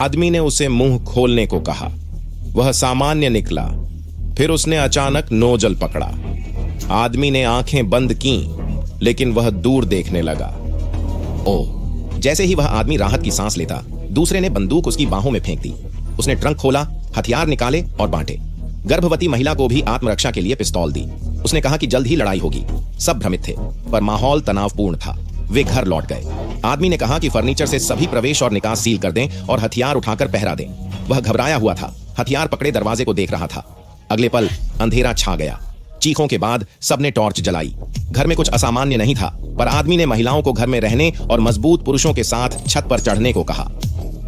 आदमी ने उसे मुंह खोलने को कहा। वह सामान्य निकला। फिर उसने अचानक नोजल पकड़ा। आदमी ने आंखें बंद कीं, लेकिन वह दूर देखने लगा। ओह! जैसे ही वह आदमी राहत की सांस लेता, दूसरे ने बंदूक उसकी बाहों में फेंक दी। उसने ट्रंक खोला, हथियार निकाले और बांटे। गर्भवती महिला को भी आत्मरक्षा के लिए पिस्तौल दी। उसने कहा कि जल्द ही लड़ाई होगी। सब भ्रमित थे, पर माहौल तनावपूर्ण था। वे घर लौट गए। आदमी ने कहा कि फर्नीचर से सभी प्रवेश और निकास सील कर दें और हथियार उठाकर पहरा दें। वह घबराया हुआ था, हथियार पकड़े दरवाजे को देख रहा था। अगले पल अंधेरा छा गया। चीखों के बाद सबने टॉर्च जलाई। घर में कुछ असामान्य नहीं था, पर आदमी ने महिलाओं को घर में रहने और मजबूत पुरुषों के साथ छत पर चढ़ने को कहा।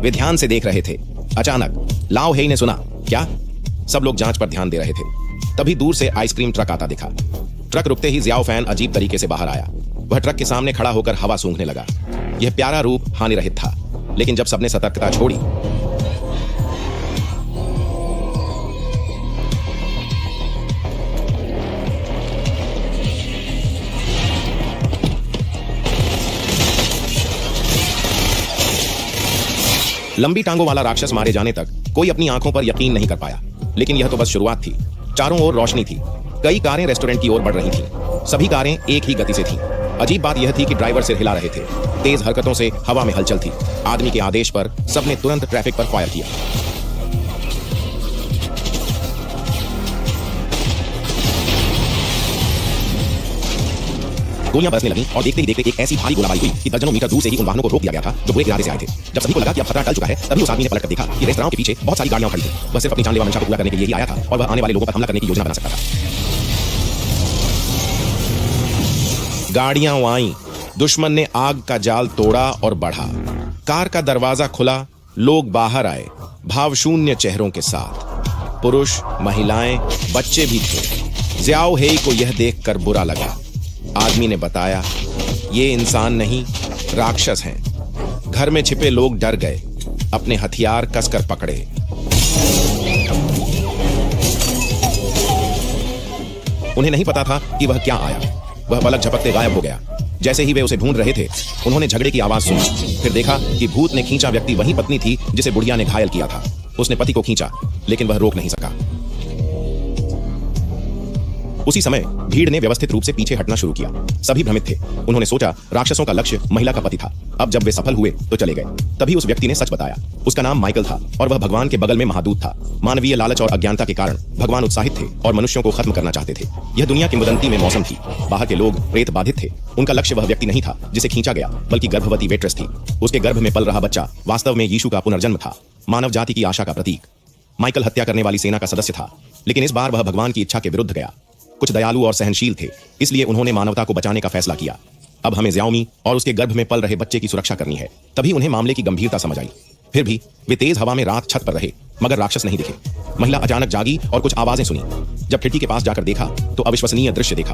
वे ध्यान से देख रहे थे। अचानक लाओ हेई ने सुना। क्या? सब लोग जांच पर ध्यान दे रहे थे। तभी दूर से आइसक्रीम ट्रक आता दिखा। ट्रक रुकते ही जियाओ फैन अजीब तरीके से बाहर आया। वह ट्रक के सामने खड़ा होकर हवा सूंघने लगा। यह प्यारा रूप हानि रहित था, लेकिन जब सबने सतर्कता छोड़ी, लंबी टांगों वाला राक्षस मारे जाने तक कोई अपनी आंखों पर यकीन नहीं कर पाया। लेकिन यह तो बस शुरुआत थी। चारों ओर रोशनी थी। कई कारें रेस्टोरेंट की ओर बढ़ रही थीं। सभी कारें एक ही गति से थीं। अजीब बात यह थी कि ड्राइवर सिर हिला रहे थे। तेज हरकतों से हवा में हलचल थी। आदमी के आदेश पर सबने तुरंत ट्रैफिक पर फायर किया। गोलियां बरसने लगीं और देखते ही देखते एक ऐसी भारी गोलाबारी हुई कि दर्जनों मीटर दूर से ही उन वाहनों को रोक दिया गया था जो बुरे इरादे से आए थे। जब सभी को लगा कि अब खतरा टल चुका है, तभी उस आदमी ने पलटकर देखा कि रेस्तरां के पीछे बहुत सारी गाड़ियां खड़ी थी। वह सिर्फ अपनी जानलेवा मंशा को पूरा करने के लिए ही आया था और वह आने वाले लोगों पर हमला करने की योजना बना सकता था। गाड़ियां आईं। दुश्मन ने आग का जाल तोड़ा और बढ़ा। कार का दरवाजा खुला। लोग बाहर आए, भावशून्य चेहरों के साथ। पुरुष, महिलाएं, बच्चे भी थे। जियाओ हेई को यह देखकर बुरा लगा। आदमी ने बताया, ये इंसान नहीं, राक्षस हैं। घर में छिपे लोग डर गए, अपने हथियार कसकर पकड़े। उन्हें नहीं पता था कि वह क्या आया। वह पलक झपकते गायब हो गया। जैसे ही वे उसे ढूंढ रहे थे, उन्होंने झगड़े की आवाज सुनी। फिर देखा कि भूत ने खींचा व्यक्ति वही पत्नी थी जिसे बुढ़िया ने घायल किया था। उसने पति को खींचा, लेकिन वह रोक नहीं सका। उसी समय भीड़ ने व्यवस्थित रूप से पीछे हटना शुरू किया। सभी भ्रमित थे। उन्होंने सोचा राक्षसों का लक्ष्य महिला का पति था। अब जब वे सफल हुए तो चले गए। तभी उस व्यक्ति ने सच बताया। उसका नाम माइकल था और वह भगवान के बगल में महादूत था। मानवीय लालच और अज्ञानता के कारण भगवान उत्साहित थे और मनुष्यों को खत्म करना चाहते थे। यह दुनिया किंवदंती में मौसम थी। बाहर के लोग प्रेत बाधित थे। उनका लक्ष्य वह व्यक्ति नहीं था जिसे खींचा गया, बल्कि गर्भवती वेट्रेस थी। उसके गर्भ में पल रहा बच्चा वास्तव में यीशु का पुनर्जन्म था, मानव जाति की आशा का प्रतीक। माइकल हत्या करने वाली सेना का सदस्य था, लेकिन इस बार वह भगवान की इच्छा के विरुद्ध गया। कुछ दयालु और सहनशील थे, इसलिए उन्होंने मानवता को बचाने का फैसला किया। अब हमें जियाओमी और उसके गर्भ में पल रहे बच्चे की सुरक्षा करनी है। तभी उन्हें मामले की गंभीरता समझ आई। फिर भी वे तेज हवा में रात छत पर रहे, मगर राक्षस नहीं दिखे। महिला अचानक जागी और कुछ आवाजें सुनी। जब खिड़की के पास जाकर देखा तो अविश्वसनीय दृश्य देखा।